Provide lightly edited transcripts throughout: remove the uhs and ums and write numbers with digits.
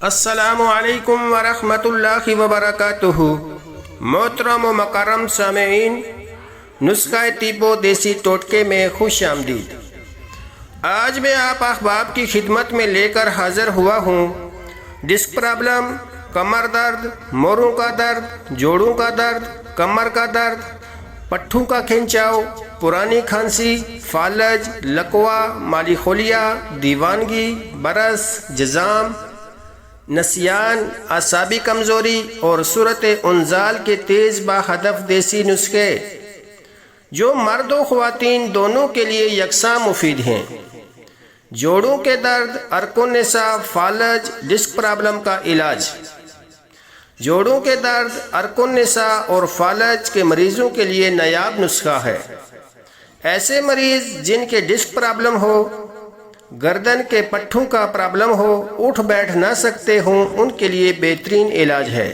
السلام علیکم ورحمۃ اللہ وبرکاتہ۔ محترم و مکرم سامعین، نسخہ طب و دیسی ٹوٹکے میں خوش آمدید۔ آج میں آپ احباب کی خدمت میں لے کر حاضر ہوا ہوں ڈسک پرابلم، کمر درد، موروں کا درد، جوڑوں کا درد، کمر کا درد، پٹھوں کا کھنچاؤ، پرانی کھانسی، فالج، لکوا، مالی خولیا، دیوانگی، برس، جزام، نسیان، اعصابی کمزوری اور صورت انزال کے تیز با ہدف دیسی نسخے جو مرد و خواتین دونوں کے لیے یکساں مفید ہیں۔ جوڑوں کے درد، عرق النساء، فالج، ڈسک پرابلم کا علاج۔ جوڑوں کے درد، عرق النساء اور فالج کے مریضوں کے لیے نایاب نسخہ ہے۔ ایسے مریض جن کے ڈسک پرابلم ہو، گردن کے پٹھوں کا پرابلم ہو، اٹھ بیٹھ نہ سکتے ہوں، ان کے لیے بہترین علاج ہے۔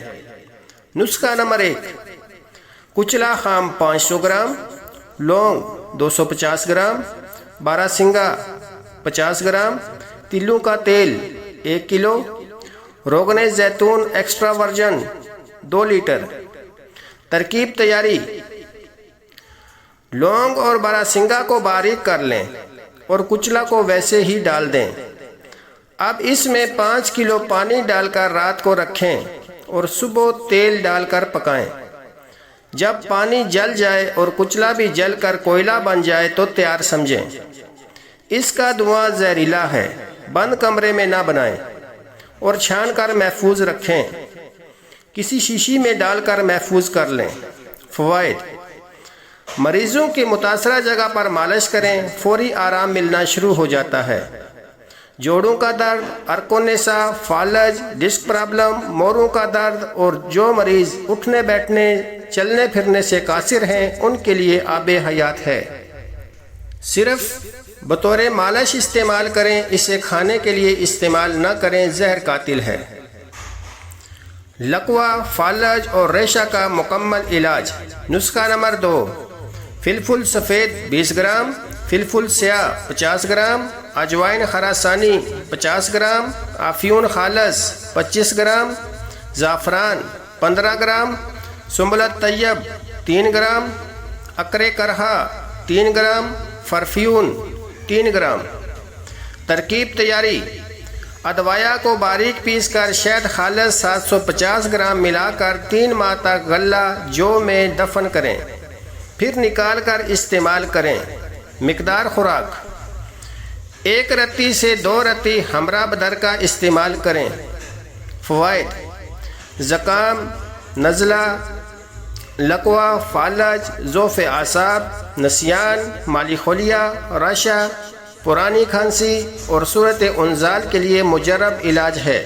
نسخہ نمبر 1، کچلا خام 500 گرام، لونگ 250 گرام، بارہ سنگا 50 گرام، تلوں کا تیل 1 کلو، روغن زیتون ایکسٹرا ورجن 2 لیٹر۔ ترکیب تیاری: لونگ اور بارہ سنگا کو باریک کر لیں اور کچلا کو ویسے ہی ڈال دیں۔ اب اس میں 5 کلو پانی ڈال کر رات کو رکھیں اور صبح تیل ڈال کر پکائیں۔ جب پانی جل جائے اور کچلا بھی جل کر کوئلہ بن جائے تو تیار سمجھیں۔ اس کا دھواں زہریلا ہے، بند کمرے میں نہ بنائیں اور چھان کر محفوظ رکھیں۔ کسی شیشی میں ڈال کر محفوظ کر لیں۔ فوائد: مریضوں کی متاثرہ جگہ پر مالش کریں، فوری آرام ملنا شروع ہو جاتا ہے۔ جوڑوں کا درد، عرق النساء، فالج، ڈسک پرابلم، موروں کا درد اور جو مریض اٹھنے بیٹھنے چلنے پھرنے سے قاصر ہیں ان کے لیے آب حیات ہے۔ صرف بطور مالش استعمال کریں، اسے کھانے کے لیے استعمال نہ کریں، زہر قاتل ہے۔ لکوا، فالج اور ریشہ کا مکمل علاج۔ نسخہ نمبر 2، فلفل سفید 20 گرام، فلفل سیاہ 50 گرام، اجوائن خراسانی 50 گرام، افیون خالص 25 گرام، زعفران 15 گرام، سنبلت طیب 3 گرام، عقر کرہا 3 گرام، فرفیون 3 گرام۔ ترکیب تیاری: ادویہ کو باریک پیس کر شہد خالص 750 گرام ملا کر 3 ماہ تک غلہ جو میں دفن کریں، پھر نکال کر استعمال کریں۔ مقدار خوراک: 1 رتی سے 2 رتی ہمراہ بدر کا استعمال کریں۔ فوائد: زکام، نزلہ، لکوا، فالج، ضعف اعصاب، نسیان، مالی خولیا، رشا، پرانی کھانسی اور صورت انزال کے لیے مجرب علاج ہے۔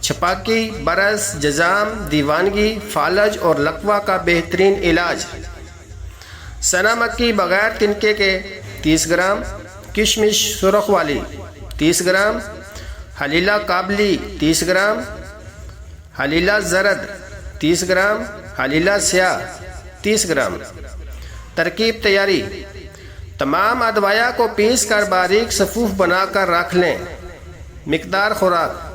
چھپاکی، برس، جزام، دیوانگی، فالج اور لکوا کا بہترین علاج۔ سنا مکی بغیر تنکے کے 30 گرام، کشمش سرخ والی 30 گرام، حلیلہ کابلی 30 گرام، حلیلہ زرد 30 گرام، حلیلہ سیاہ 30 گرام۔ ترکیب تیاری: تمام ادویہ کو پیس کر باریک صفوف بنا کر رکھ لیں۔ مقدار خوراک: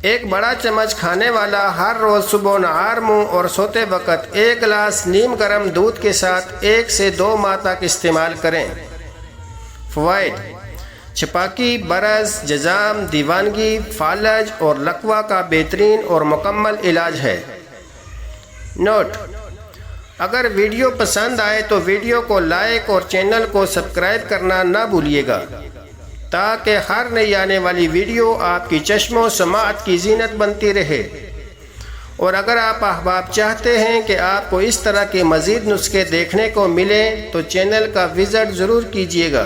1 بڑا چمچ کھانے والا ہر روز صبح نہار منہ اور سوتے وقت 1 گلاس نیم گرم دودھ کے ساتھ 1 سے 2 ماہ تک استعمال کریں۔ فوائد: چھپاکی، برس، جزام، دیوانگی، فالج اور لکوا کا بہترین اور مکمل علاج ہے۔ نوٹ: اگر ویڈیو پسند آئے تو ویڈیو کو لائک اور چینل کو سبسکرائب کرنا نہ بھولیے گا تاکہ ہر نئی آنے والی ویڈیو آپ کی چشم و سماعت کی زینت بنتی رہے۔ اور اگر آپ احباب چاہتے ہیں کہ آپ کو اس طرح کے مزید نسخے دیکھنے کو ملیں تو چینل کا وزٹ ضرور کیجیے گا۔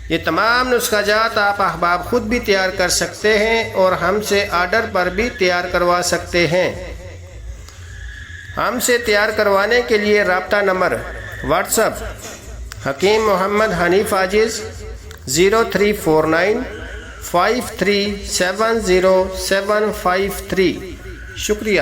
یہ تمام نسخہ جات آپ احباب خود بھی تیار کر سکتے ہیں اور ہم سے آرڈر پر بھی تیار کروا سکتے ہیں۔ ہم سے تیار کروانے کے لیے رابطہ number: what's app Hakim Muhammad Hanif عاجز 0349 5370 753۔ شکریہ۔